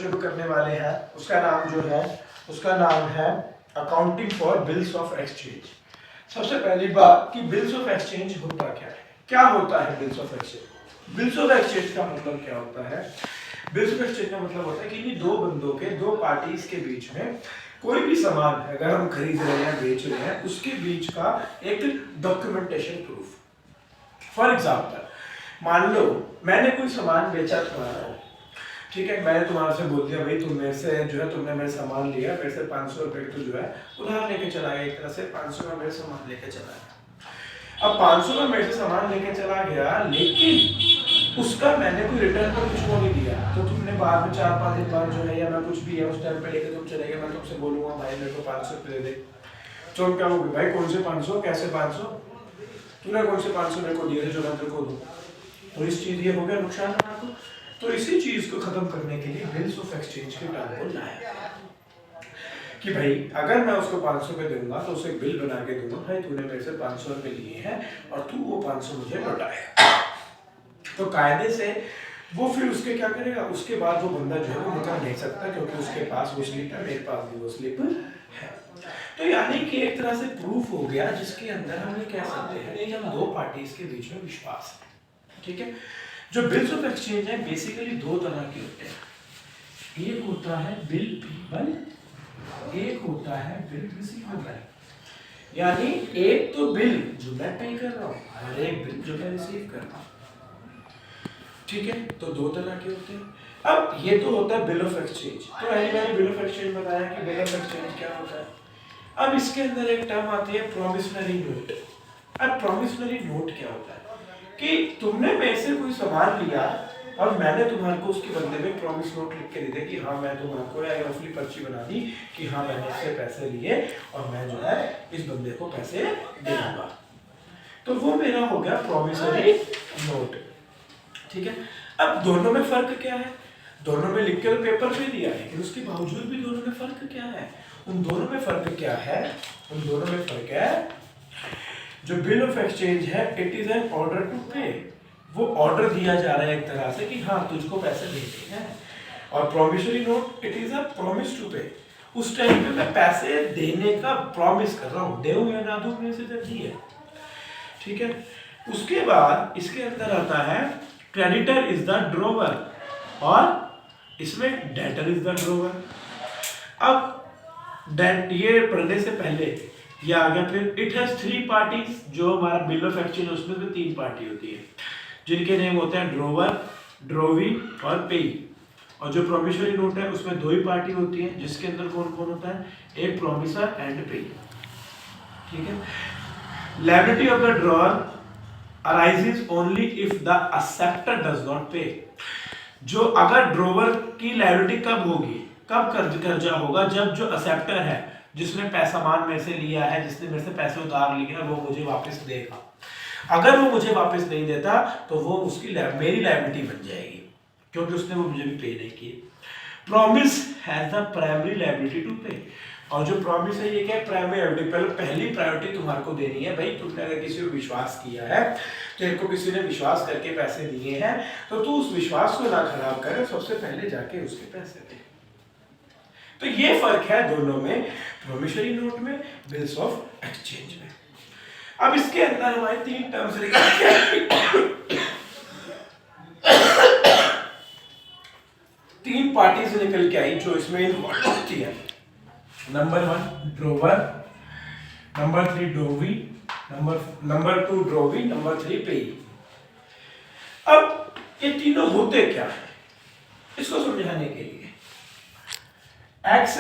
शुरू करने वाले हैं उसका नाम है accounting for bills of exchange. सबसे पहली बात कि बिल्स ऑफ एक्सचेंज होता क्या होता है bills of exchange. Bills of exchange का मतलब क्या होता है? बिल्स ऑफ एक्सचेंज का मतलब होता है कि इन दो बंदों के, दो पार्टीज के बीच में कोई भी सामान अगर हम खरीद रहे हैं, बेच रहे हैं, उसके बीच का एक डॉक्यूमेंटेशन प्रूफ। फॉर एग्जाम्पल, मान लो मैंने कोई सामान बेचा तुम्हारा, ठीक है, मैंने तुम्हारे से बोल दिया भाई तुम मेरे से जो है, तुमने मेरे सामान लिया, मेरे से 500 रुपए तो जो है उधार लेके चला गया, एक तरह से 500 में मेरे सामान लेके चला गया। अब 500 में मेरे से सामान लेके चला गया, लेकिन उसका मैंने कोई रिटर्न पर कुछ को नहीं दिया, तो तुमने बाद में 4-5 दिन बाद जो है, या मैं कुछ भी है उस टाइम पे लेके तुम चले गए, मैं तुमसे बोलूंगा भाई मेरे को 500 रुपये दे दे, तो क्या होगा भाई, कौन से 500, कैसे 500, तूने कौन से 500 मेरे को दिए थे जो मैं तेरे को दूं? तो इस चीज ये हो गया नुकसान आपको। तो इसी चीज को खत्म करने के लिए बिल्स ऑफ एक्सचेंज के टर्म को लाया कि भाई अगर मैं उसको 500 रुपए दूंगा तो उसे बिल बना के दूंगा, भाई तूने मेरे से 500 रुपए लिए हैं और तू वो 500 मुझे लौटाए। तो कायदे से वो फिर उसके क्या करेगा, उसके बाद वो बंदा जो है वो निकाल नहीं सकता, क्योंकि उसके पास वो स्लिप है, मेरे पास भी वो स्लिप है। तो यानी कि एक तरह से प्रूफ हो गया जिसके अंदर हम ये कह सकते हैं कि हम दो पार्टीज के बीच में विश्वास है। ठीक है, जो बिल्स ऑफ एक्सचेंज है बेसिकली दो तरह के होते हैं। एक होता है बिल पेबल, एक होता है बिल रिसीवेबल। यानी एक तो बिल जो मैं पे कर रहा हूं और एक बिल जो मैं रिसीव कर रहा हूं। ठीक है, तो दो तरह के होते हैं। अब ये तो होता है बिल ऑफ एक्सचेंज। तो मैंने बिल ऑफ एक्सचेंज बताया कि बिल ऑफ एक्सचेंज क्या होता है। अब इसके अंदर एक टर्म आती है प्रोमिसरी नोट। अब प्रोमिसरी नोट क्या होता है कि तुमने मेरे से कोई सामान लिया और मैंने तुम्हारे को उसके बदले में प्रॉमिस नोट लिख के दे दिया कि हाँ मैं तुम्हारे या रफली पर्ची बना दी कि हाँ मैंने इससे पैसे लिए और मैं जो है इस बंदे को पैसे दे दूंगा। तो वो मेरा हो गया प्रॉमिसरी नोट। ठीक है, अब दोनों में फर्क क्या है? दोनों में लिख के पेपर पे दिया है, लेकिन उसके बावजूद भी दोनों में फर्क क्या है? उन दोनों में फर्क क्या है? उन दोनों में फर्क है, जो बिल ऑफ एक्सचेंज है it is an order to pay. वो ऑर्डर दिया जा रहा है एक तरह से कि हाँ तुझको पैसे देने हैं। और promissory note it is a promise to pay. उस टाइम पे मैं पैसे देने का प्रॉमिस कर रहा हूँ, देऊं या ना दूं मेरे से जल्दी है। ठीक है, उसके बाद इसके अंदर आता है क्रेडिटर इज द ड्रोवर और इसमें डेटर इज द ड्रोवर। अब ये पढ़ने से पहले ये आ गया, फिर इट हैज 3 पार्टीज। जो हमारा बिल ऑफ एक्सचेंज उसमें भी 3 पार्टी होती है जिनके नेम होते हैं ड्रोवर, ड्रोवी और पेई। और जो प्रोमिसरी नोट है उसमें 2 ही पार्टी होती है जिसके अंदर कौन कौन होता है, एक प्रोमिसर एंड पेई। ठीक है, liability of the drawer arises only if the acceptor does not pay। जो अगर ड्रोवर की लायबिलिटी कब होगी, कब कर्जा होगा, जब जो एक्सेप्टर है जिसने पैसा मान मेरे से लिया है, जिसने मेरे से पैसे उधार लिए हैं, वो मुझे वापस देगा। अगर वो मुझे वापस नहीं देता तो वो उसकी मेरी लायबिलिटी बन जाएगी, क्योंकि उसने वो मुझे भी पे नहीं किए। Promise has the primary liability to pay. और जो प्रॉमिस है ये क्या है, प्राइमरी लायबिलिटी। पहली प्रायोरिटी तुम्हारे को देनी है भाई। तुमने अगर किसी को विश्वास किया है, तेरे को किसी ने विश्वास करके पैसे दिए हैं, तो तू उस विश्वास को ना खराब करे, सबसे पहले जाके उसके पैसे दे। तो ये फर्क है दोनों में, प्रोमिसरी नोट में, बिल्स ऑफ एक्सचेंज में। अब इसके अंदर हमारे 3 टर्म्स तीन पार्टी से निकल के आई जो इसमें इन्वॉल्व होती है। नंबर 1 ड्रोवर, नंबर 3 ड्रोवी, नंबर 2 ड्रोवी, नंबर 3 पेई। अब ये तीनों होते क्या है इसको समझाने के लिए, एक्स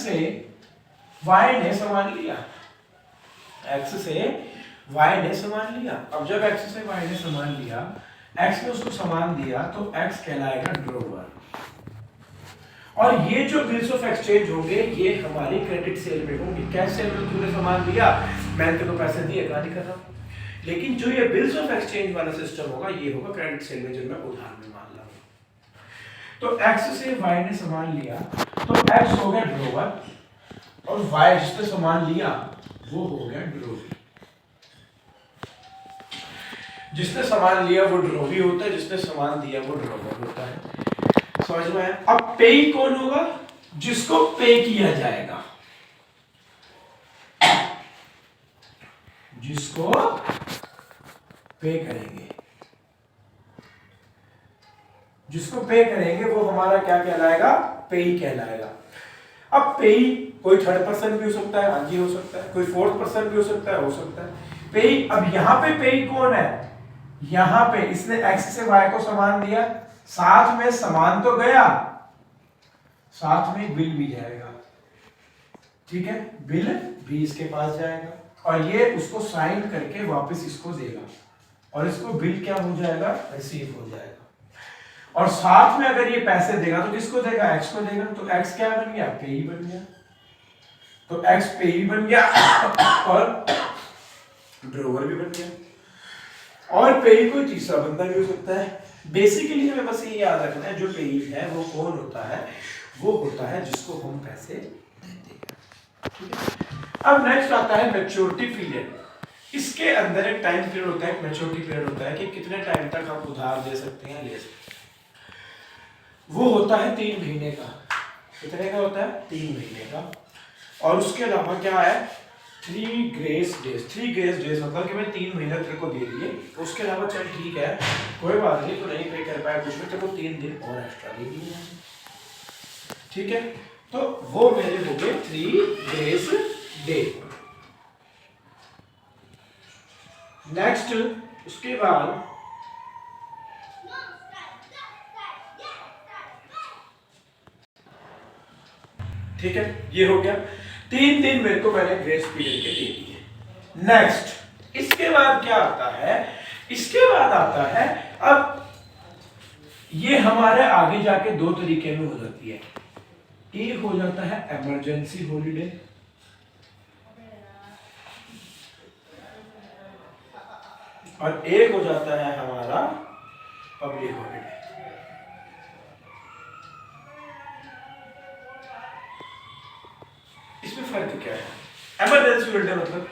से वाई ने सामान लिया, एक्स से वाई ने सामान लिया। अब जब एक्स से वाई ने सामान लिया, एक्स ने उसको सामान दिया, तो एक्स कहलाएगा ड्रोवर। और ये जो बिल्स ऑफ एक्सचेंज होंगे ये हमारी क्रेडिट सेल में होंगे। कैश सेल में तूने सामान दिया, मैंने तेरे को पैसे दिए, कहानी कर रहा हूं। लेकिन जो ये बिल्स ऑफ एक्सचेंज वाला सिस्टम होगा ये होगा क्रेडिट सेल में, जब मैं उधार में मान रहा हूं। तो एक्स से वाई ने सामान लिया, तो एक्स हो गया ड्रोवर और वाई जिसने सामान लिया वो हो गया ड्रोवी। जिसने सामान लिया वो ड्रोवी होता है, जिसने सामान दिया वो ड्रोवर होता है। समझ में आया? अब पेई कौन होगा? जिसको पे किया जाएगा, जिसको पे करेंगे, जिसको पे करेंगे वो हमारा क्या कहलाएगा? पेई कहलाएगा। अब पेई कोई थर्ड पर्सन भी हो सकता है, हाँ जी हो सकता है, कोई फोर्थ पर्सन भी हो सकता है पेई। अब यहाँ पे पेई कौन है? यहाँ पे इसने एक्स से वाई को सामान दिया, साथ में सामान तो गया, साथ में बिल भी जाएगा, ठीक है, बिल भी इसके पास जाएगा और ये उसको साइन करके वापस इसको देगा और इसको बिल क्या हो जाएगा? रिसीव हो जाएगा। और साथ में अगर ये पैसे देगा तो किसको देगा? एक्स को देगा। तो एक्स क्या बन गया? पेई बन गया। तो एक्स पेई बन गया और ड्रोवर भी बन गया। और पेई कोई तीसरा बंदा भी हो सकता है। बेसिकली हमें बस ये याद रखना है, जो पेई है वो कौन होता है? वो होता है जिसको हम पैसे देते हैं, ठीक है। अब नेक्स्ट आता है मैच्योरिटी पीरियड। इसके अंदर एक टाइम पीरियड होता है, मैच्योरिटी पीरियड होता है कि कितने टाइम तक हम उधार दे सकते हैं, ले सकते हैं। वो होता है 3 महीने का। कितने का होता है? 3 महीने का। और उसके अलावा क्या है? 3 ग्रेस डेज। 3 ग्रेस डेज मतलब कि मैं 3 महीने तेरे को दे दिए, उसके अलावा चल ठीक है कोई बात नहीं, तो नहीं पे कर पाया कुछ भी, तेरे को 3 दिन और एक्स्ट्रा दे दिए, ठीक है। तो वो मेरे हो गए 3 ग्रेस डे। नेक्स्ट उसके बाद ठीक है, ये हो गया 3 दिन मेरे को मैंने ग्रेस पीरियड के दे दिए। नेक्स्ट इसके बाद क्या आता है? इसके बाद आता है, अब ये हमारे आगे जाके 2 तरीके में हो जाती है। एक हो जाता है इमरजेंसी हॉलीडे, और एक हो जाता है हमारा पब्लिक हॉलीडे। इसमें फर्क क्या है? इमरजेंसी हॉलीडे मतलब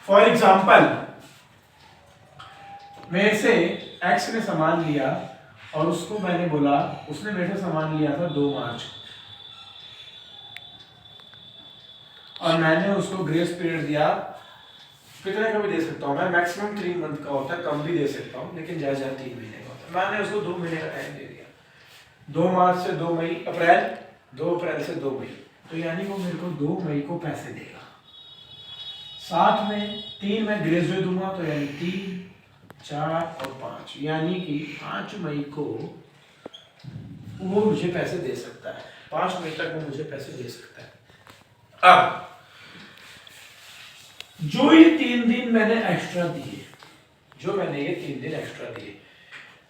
फॉर एग्जांपल मेरे से एक्स ने सामान लिया और उसको मैंने बोला, उसने मेरे से सामान लिया था 2 मार्च और मैंने उसको ग्रेस पीरियड दिया, कितने का भी दे सकता हूँ मैं, मैक्सिमम 3 मंथ का होता है, कम भी दे सकता हूँ, लेकिन ज्यादा 3 महीने का होता है। मैंने उसको 2 महीने का टाइम दे दिया, 2 मार्च से 2 मई, अप्रैल 2 अप्रैल से 2 मई, तो यानी वो मेरे को 2 मई को पैसे देगा। साथ में 3 में ग्रेस डे दूंगा, तो यानी 3, 4 और 5, यानी कि 5 मई को वो मुझे पैसे दे सकता है। 5 मई तक वो मुझे पैसे दे सकता है। अब जो ये 3 दिन मैंने एक्स्ट्रा दिए, जो मैंने ये 3 दिन एक्स्ट्रा दिए,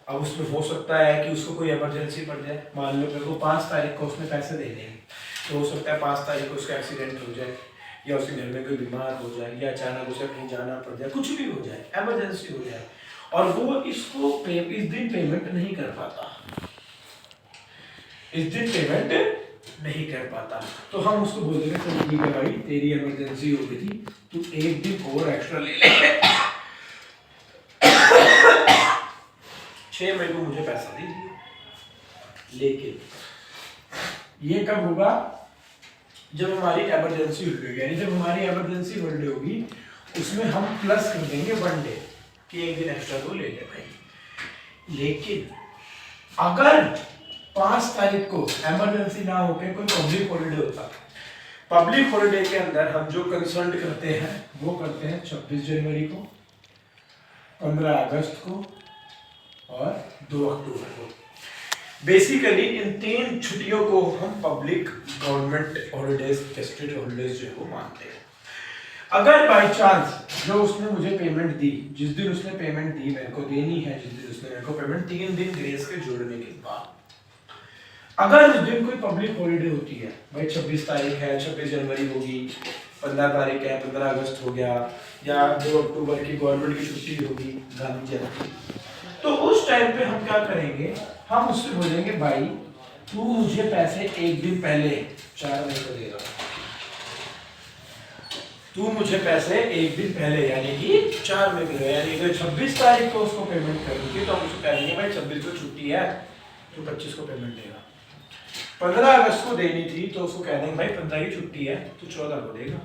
अब उसमें हो सकता है कि उसको कोई इमरजेंसी पड़ जाए। मान लो मेरे को 5 तारीख को उसने पैसे देने हैं, तो हो सकता है 5 तारीख को उसका एक्सीडेंट हो जाए, या उसके घर में कोई बीमार हो जाए, या अचानक उसे कहीं जाना पड़ जाए, कुछ भी हो जाए, इमरजेंसी हो जाए, और वो इसको इस दिन पेमेंट नहीं कर पाता, इस दिन पेमेंट नहीं कर पाता, तो हम उसको बोल देंगे चल ठीक है भाई, तेरी इमरजेंसी हो गई थी, तू 1 दिन और एक्स्ट्रा ले ले। 6 मई को मुझे पैसा दे दिया। लेकिन ये कब होगा? जब हमारी इमरजेंसी होगी, यानी जब हमारी इमरजेंसी हॉलीडे होगी, उसमें हम प्लस कर देंगे 1 डे कि 1 दिन एक्स्ट्रा तो ले ले भाई। लेकिन अगर 5 तारीख को इमरजेंसी ना होकर कोई पब्लिक हॉलीडे होता, पब्लिक हॉलीडे के अंदर हम जो कंसर्न करते हैं वो करते हैं 26 जनवरी को, 15 अगस्त को और 2 अक्टूबर को। बेसिकली इन 3 छुट्टियों को हम public government holidays, state holidays जो है वो मानते हैं। अगर बाई चांस जो उसने मुझे पेमेंट दी, जिस दिन उसने पेमेंट दी मेरे को देनी है, जिस दिन उसने मेरे को पेमेंट 3 दिन ग्रेस के जोड़ने के बाद, अगर उस दिन कोई पब्लिक हॉलीडे होती है, भाई 26 तारीख है, 26 जनवरी होगी, 15 तारीख है, 15 अगस्त हो गया, या 2 अक्टूबर की गवर्नमेंट की छुट्टी होगी, गांधी जयंती, तो उस टाइम पे हम क्या करेंगे? हम उससे बोलेंगे भाई तू मुझे पैसे 1 दिन पहले 4 मई को देगा, तू मुझे पैसे 1 दिन पहले यानी कि 4 मई को, यानी कि 26 तारीख को उसको पेमेंट करेंगे, तो हम उसको कहेंगे भाई 26 को छुट्टी है, जो 25 को पेमेंट देगा। 15 अगस्त को देनी थी तो उसको कह देंगे भाई 15 की छुट्टी है तो 14 को देगा।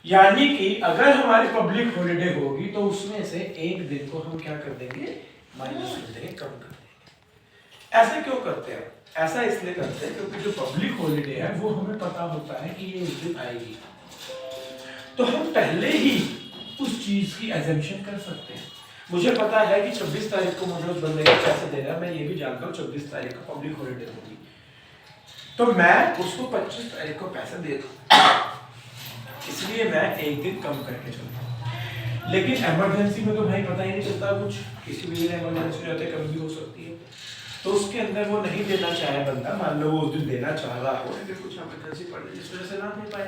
यानी कि अगर हमारी पब्लिक हॉलिडे होगी तो उसमें से एक दिन को हम क्या कर देंगे, माइनस कर देंगे, कम कर देंगे। ऐसे क्यों करते हैं? ऐसा इसलिए करते हैं क्योंकि जो पब्लिक हॉलिडे है वो हमें पता होता है कि ये उस दिन आएगी, तो हम पहले ही उस चीज की एजम्पशन कर सकते हैं। मुझे पता है कि 26 तारीख को मुझे उस बंदे को पैसे देना है, मैं ये भी जानता हूँ 26 तारीख को पब्लिक हॉलिडे होगी, तो मैं उसको 25 तारीख को पैसे दे दूँ, इसलिए मैं एक दिन कम करके चलता हूँ। लेकिन इमरजेंसी में तो भाई पता ही नहीं चलता, कुछ किसी भी दिन इमरजेंसी रहते कम भी हो सकती है, तो उसके अंदर वो नहीं देना चाहे बंदा, मान लो वो उस दिन देना चाह रहा हो लेकिन कुछ इमरजेंसी पड़ जाए जिस वजह से ना दे पाए,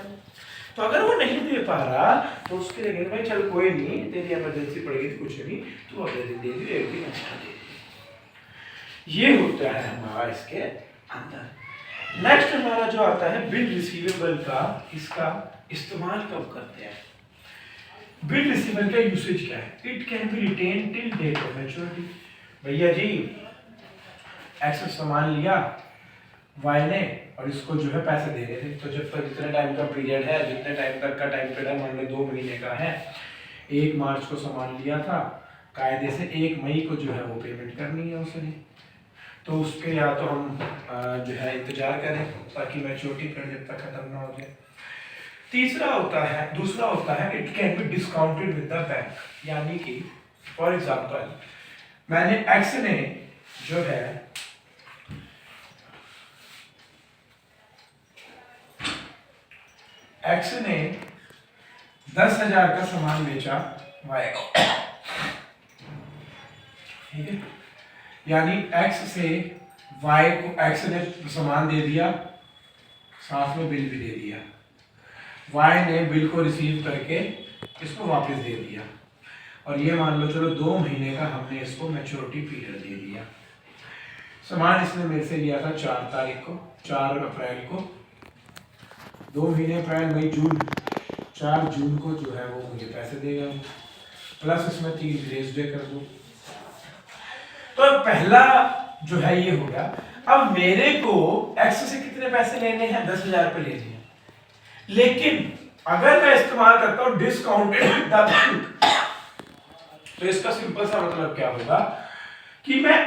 तो अगर वो नहीं दे पा रहा तो उसके लिए भाई चल कोई नहीं, तेरी इमरजेंसी पड़ेगी तो कुछ नहीं, तू अगले दिन दे दी, एक दिन अच्छा दे दी। ये होता है हमारा इसके अंदर। नेक्स्ट हमारा जो आता है बिल रिसीवेबल का, इसका इस्तेमाल कब करते हैं? बिल रिसीवेबल का यूसेज क्या है? It can be retain till date of maturity. भैया जी एक्स सामान लिया वाई ने और इसको जो है पैसे दे रहे थे, तो जब तक जितने टाइम का पीरियड है, जितने टाइम तक का टाइम पीरियड मान लो 2 महीने का है, 1 मार्च को सामान लिया था, कायदे से 1 मई को जो है वो पेमेंट करनी है उसने, तो उसके या तो हम जो है इंतजार करें ताकि मैच्योरिटी पीरियड जब तक खत्म ना हो जाए। दूसरा होता है it can B discounted with the bank, यानी कि फॉर एग्जांपल मैंने एक्स ने जो है एक्स ने 10,000 का सामान बेचा वाई को, ठीक है, यानी एक्स से वाई को एक्स ने सामान दे दिया, साथ में बिल भी दे दिया, वाई ने बिल को रिसीव करके इसको वापस दे दिया, और ये मान लो चलो 2 महीने का हमने इसको मैच्योरिटी पीरियड दे दिया। सामान इसने मेरे से लिया था 4 अप्रैल को, 2 महीने अप्रैल मई जून, 4 जून को जो है वो मुझे पैसे देगा, प्लस इसमें 3 ग्रेस डे कर दूं, तो पहला जो है ये हो गया। अब मेरे को एक्स से कितने पैसे लेने हैं? 10,000 रुपये लेने हैं, लेकिन अगर मैं इस्तेमाल करता हूं डिस्काउंटेड द बैंक, तो इसका सिंपल सा मतलब क्या होगा कि मैं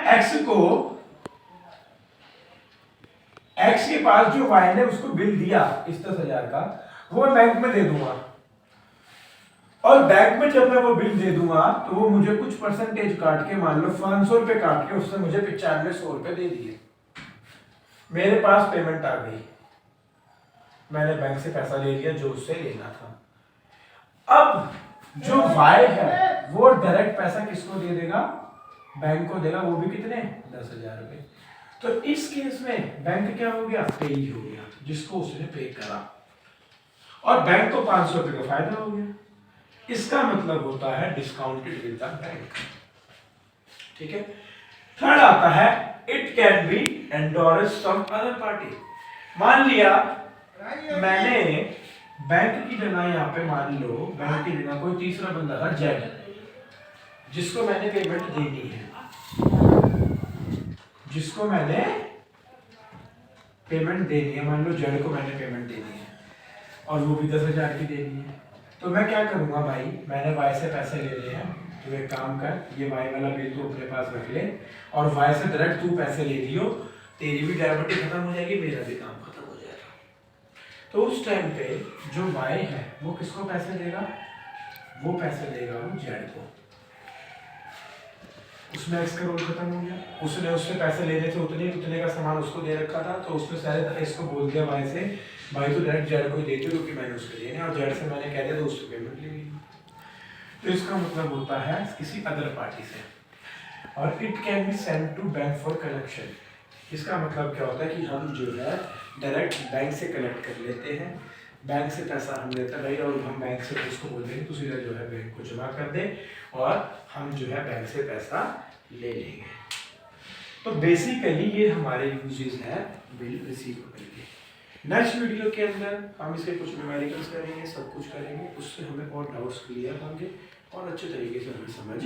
एक्स के पास जो वाई ने उसको बिल दिया इस 10,000 का, वो बैंक में दे दूंगा, और बैंक में जब मैं वो बिल दे दूंगा तो वो मुझे कुछ परसेंटेज काट के, मान लो 500 रुपए काट के उसने मुझे 9500 रुपए दे दिए, मेरे पास पेमेंट आ गई, मैंने बैंक से पैसा ले लिया जो उससे लेना था। अब जो वाई है वो डायरेक्ट पैसा किसको दे देगा? बैंक को देगा, वो भी कितने? 10,000 रुपए। तो इस केस में बैंक क्या हो गया? पे ही हो गया, जिसको उसने पे करा, और बैंक को 500 रुपए का फायदा हो गया। इसका मतलब होता है डिस्काउंटेड विद द बैंक, ठीक है। थर्ड आता है it can be endorsed some other party. मान लिया मैंने बैंक की जगह, यहाँ पे मान लो बैंक की जगह कोई तीसरा बंदा था जेड, जिसको मैंने पेमेंट देनी है, मान लो जेड को मैंने पेमेंट देनी है और वो भी 10,000 की देनी है, तो मैं क्या करूंगा भाई, मैंने वाई से पैसे ले लिए हैं, तो एक काम कर, ये वाई वाला बिल तू अपने पास रख ले, और वाई से डायरेक्ट तू पैसे ले लियो, तेरी भी डेबिट खत्म हो जाएगी, मेरा भी काम खत्म हो जाएगा। तो उस टाइम पे जो वाई है वो किसको पैसे देगा? वो पैसे देगा वो जेड को, उसमें एक्स का रोल खत्म हो गया, उसने उससे पैसे लेने थे उतने का सामान उसको दे रखा था, तो उसने शायद इसको बोल दिया वाई से, भाई तो डायरेक्ट जेड को दे दो क्योंकि मैंने उसके देने, और जेड से मैंने कह दिया तो उससे पेमेंट ले ली। तो इसका मतलब होता है किसी अदर पार्टी से, और it can be send to bank for collection. इसका मतलब क्या होता है कि हम जो है डायरेक्ट बैंक से कलेक्ट कर लेते हैं, बैंक से पैसा हम लेते हैं भाई, और हम बैंक से उसको बोल देंगे तो सीधा जो है बैंक को जमा कर दे, और हम जो है बैंक से पैसा ले लेंगे। तो बेसिकली ये हमारे यूजेस है बिल रिसीवेबल के। नेक्स्ट वीडियो के अंदर हम इसके कुछ न्यूमेरिकल्स करेंगे, सब कुछ करेंगे, उससे हमें और डाउट्स क्लियर होंगे और अच्छे तरीके से हमें समझ